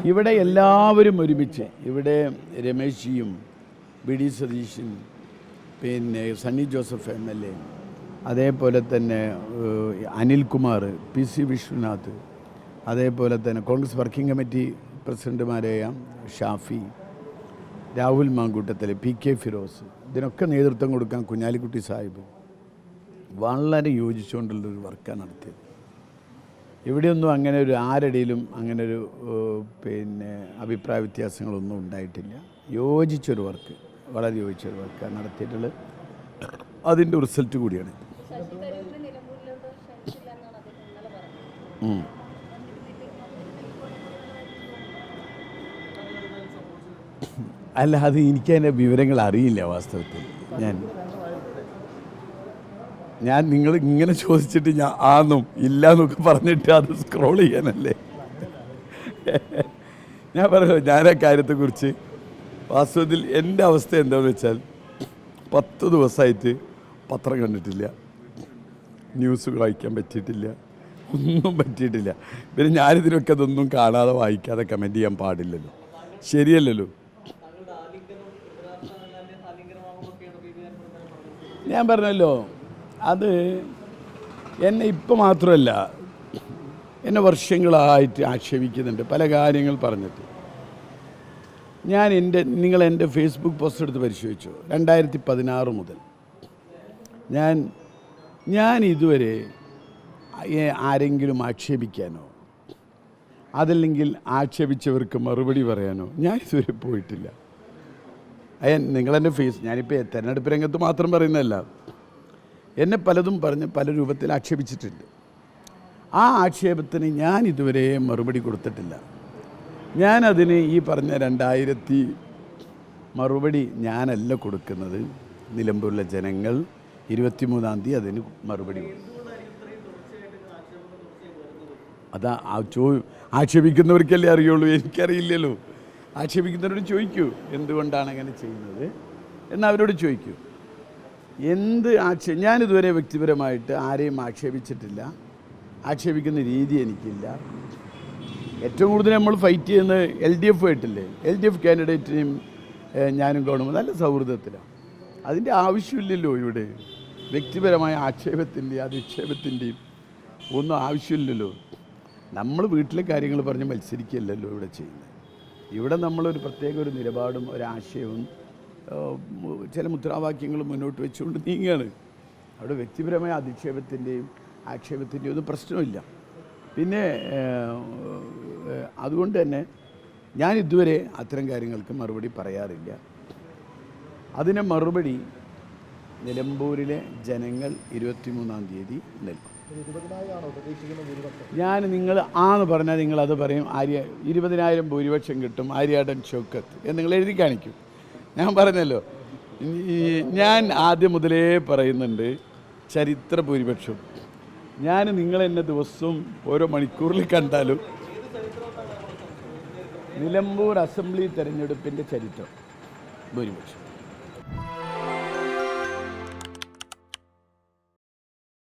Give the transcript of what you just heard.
ഇവിടെ എല്ലാവരും ഒരുമിച്ച്, ഇവിടെ രമേശിയും ബി ഡി സതീശൻ, പിന്നെ സണ്ണി ജോസഫ് MLA, അതേപോലെ തന്നെ അനിൽകുമാർ, PC വിശ്വനാഥ്, അതേപോലെ തന്നെ കോൺഗ്രസ് വർക്കിംഗ് കമ്മിറ്റി പ്രസിഡന്റുമാരായ ഷാഫി, രാഹുൽ മാങ്കൂട്ടത്തിൽ, PK ഫിറോസ്, ഇതിനൊക്കെ നേതൃത്വം കൊടുക്കാൻ കുഞ്ഞാലിക്കുട്ടി സാഹിബ് വളരെ യോജിച്ചുകൊണ്ടുള്ളൊരു വർക്കാണ് നടത്തിയത്. ഇവിടെയൊന്നും അങ്ങനെ ഒരു ആരുടെയിലും അങ്ങനെ ഒരു പിന്നെ അഭിപ്രായ വ്യത്യാസങ്ങളൊന്നും ഉണ്ടായിട്ടില്ല. യോജിച്ചൊരു വർക്ക്, വളരെ യോജിച്ചൊരു വർക്കാണ് നടത്തിയിട്ടുള്ളത്. അതിൻ്റെ റിസൾട്ട് കൂടിയാണ്. അല്ല, അത് എനിക്കതിൻ്റെ വിവരങ്ങൾ അറിയില്ല വാസ്തവത്തിൽ. ഞാൻ നിങ്ങൾ ഇങ്ങനെ ചോദിച്ചിട്ട് ഞാൻ ആന്നും ഇല്ല എന്നൊക്കെ പറഞ്ഞിട്ട് അത് സ്ക്രോൾ ചെയ്യാനല്ലേ. ഞാൻ പറഞ്ഞു, ഞാൻ ആ കാര്യത്തെക്കുറിച്ച് വാസ്തവത്തിൽ എൻ്റെ അവസ്ഥ എന്താണെന്ന് വെച്ചാൽ 10 ദിവസമായിട്ട് പത്രം കണ്ടിട്ടില്ല, ന്യൂസ് വായിക്കാൻ പറ്റിയിട്ടില്ല, ഒന്നും പറ്റിയിട്ടില്ല. പിന്നെ ഞാനിതിനൊക്കെ അതൊന്നും കാണാതെ വായിക്കാതെ കമൻറ്റ് ചെയ്യാൻ പാടില്ലല്ലോ, ശരിയല്ലല്ലോ. ഞാൻ പറഞ്ഞല്ലോ, അത് എന്നെ ഇപ്പം മാത്രമല്ല, എന്നെ വർഷങ്ങളായിട്ട് ആക്ഷേപിക്കുന്നുണ്ട് പല കാര്യങ്ങൾ പറഞ്ഞിട്ട്. നിങ്ങൾ എൻ്റെ ഫേസ്ബുക്ക് പോസ്റ്റ് എടുത്ത് പരിശോധിച്ചു. 2016 മുതൽ ഞാൻ ഇതുവരെ ആരെങ്കിലും ആക്ഷേപിക്കാനോ അതല്ലെങ്കിൽ ആക്ഷേപിച്ചവർക്ക് മറുപടി പറയാനോ ഞാൻ ഇതുവരെ പോയിട്ടില്ല. നിങ്ങളെൻ്റെ ഞാനിപ്പോൾ തെരഞ്ഞെടുപ്പ് രംഗത്ത് മാത്രം പറയുന്നതല്ല, എന്നെ പലതും പറഞ്ഞ് പല രൂപത്തിൽ ആക്ഷേപിച്ചിട്ടുണ്ട്. ആ ആക്ഷേപത്തിന് ഞാൻ ഇതുവരെ മറുപടി കൊടുത്തിട്ടില്ല. ഞാനതിന് ഈ പറഞ്ഞ 2000 മറുപടി ഞാനല്ല കൊടുക്കുന്നത്. നിലമ്പൂരിലെ ജനങ്ങൾ 23-ാം തീയതി അതിന് മറുപടി കൊടുക്കും. അതാ ആക്ഷേപിക്കുന്നവർക്കല്ലേ അറിയുള്ളൂ, എനിക്കറിയില്ലല്ലോ. ആക്ഷേപിക്കുന്നവരോട് ചോദിക്കൂ എന്തുകൊണ്ടാണ് അങ്ങനെ ചെയ്യുന്നത് എന്ന് അവരോട് ചോദിക്കൂ. ഞാനിതുവരെ വ്യക്തിപരമായിട്ട് ആരെയും ആക്ഷേപിച്ചിട്ടില്ല. ആക്ഷേപിക്കുന്ന രീതി എനിക്കില്ല. ഏറ്റവും കൂടുതൽ നമ്മൾ ഫൈറ്റ് ചെയ്യുന്നത് LDF ആയിട്ടില്ലേ. LDF കാൻഡിഡേറ്റിനെയും ഞാനും ഗവൺമെൻറ് നല്ല സൗഹൃദത്തിലാണ്. അതിൻ്റെ ആവശ്യമില്ലല്ലോ. ഇവിടെ വ്യക്തിപരമായ ആക്ഷേപത്തിൻ്റെയും അധിക്ഷേപത്തിൻ്റെയും ഒന്നും ആവശ്യമില്ലല്ലോ. നമ്മൾ വീട്ടിലെ കാര്യങ്ങൾ പറഞ്ഞ് മത്സരിക്കുകയല്ലല്ലോ ഇവിടെ ചെയ്യുന്നത്. ഇവിടെ നമ്മളൊരു പ്രത്യേക ഒരു നിലപാടും ഒരാശയവും ചില മുദ്രാവാക്യങ്ങളും മുന്നോട്ട് വെച്ചുകൊണ്ട് നീങ്ങുകയാണ്. അവിടെ വ്യക്തിപരമായ അധിക്ഷേപത്തിൻ്റെയും ആക്ഷേപത്തിൻ്റെയും ഒന്നും പ്രശ്നമില്ല. പിന്നെ അതുകൊണ്ട് തന്നെ ഞാൻ ഇതുവരെ അത്തരം കാര്യങ്ങൾക്ക് മറുപടി പറയാറില്ല. അതിന് മറുപടി നിലമ്പൂരിലെ ജനങ്ങൾ 23-ാം തീയതി നൽകും. നിങ്ങൾ എന്ന് പറഞ്ഞാൽ നിങ്ങളത് പറയും, 20,000 ഭൂരിപക്ഷം കിട്ടും, ആര്യാടൻ ഷൗക്കത്ത് എന്ന് നിങ്ങൾ എഴുതി കാണിക്കും. ഞാൻ പറഞ്ഞല്ലോ, ഞാൻ ആദ്യം മുതലേ പറയുന്നുണ്ട് ചരിത്ര ഭൂരിപക്ഷം. നിങ്ങളെന്നെ ദിവസവും ഓരോ മണിക്കൂറിൽ കണ്ടാലും നിലമ്പൂർ അസംബ്ലി തെരഞ്ഞെടുപ്പിൻ്റെ ചരിത്രം ഭൂരിപക്ഷം